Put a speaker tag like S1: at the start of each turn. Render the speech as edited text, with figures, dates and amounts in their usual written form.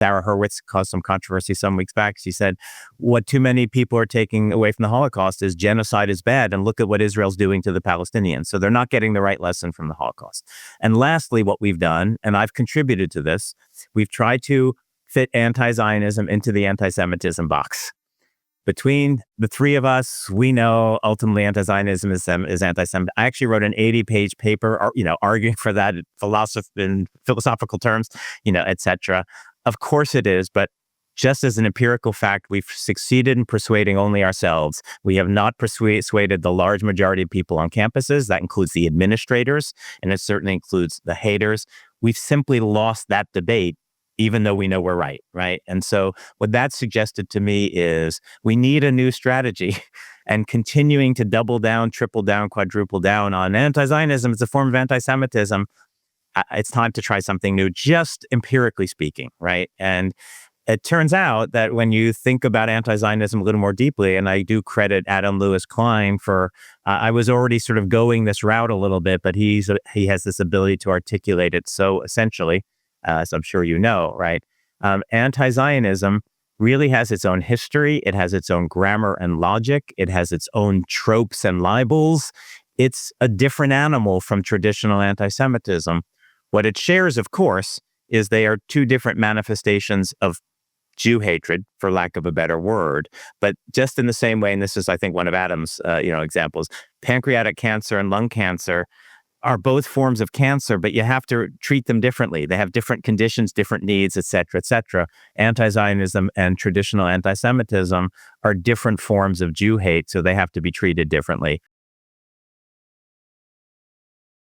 S1: Sarah Hurwitz caused some controversy some weeks back. She said, what too many people are taking away from the Holocaust is genocide is bad, and look at what Israel's doing to the Palestinians. So they're not getting the right lesson from the Holocaust. And lastly, what we've done, and I've contributed to this, we've tried to fit anti-Zionism into the anti-Semitism box. Between the three of us, we know ultimately anti-Zionism is anti-Semitic. I actually wrote an 80-page paper, arguing for that in philosophical terms, et cetera. Of course it is, but just as an empirical fact, we've succeeded in persuading only ourselves. We have not persuaded the large majority of people on campuses. That includes the administrators, and it certainly includes the haters. We've simply lost that debate, even though we know we're right? And so what that suggested to me is we need a new strategy, and continuing to double down, triple down, quadruple down on anti-Zionism is a form of anti-Semitism. It's time to try something new, just empirically speaking, right? And it turns out that when you think about anti-Zionism a little more deeply, and I do credit Adam Lewis Klein for, I was already sort of going this route a little bit, but he has this ability to articulate it so essentially, as I'm sure you know, right? Anti-Zionism really has its own history. It has its own grammar and logic. It has its own tropes and libels. It's a different animal from traditional anti-Semitism. What it shares, of course, is they are two different manifestations of Jew hatred, for lack of a better word. But just in the same way, and this is, I think, one of Adam's examples, pancreatic cancer and lung cancer are both forms of cancer, but you have to treat them differently. They have different conditions, different needs, et cetera, et cetera. Anti-Zionism and traditional anti-Semitism are different forms of Jew hate, so they have to be treated differently.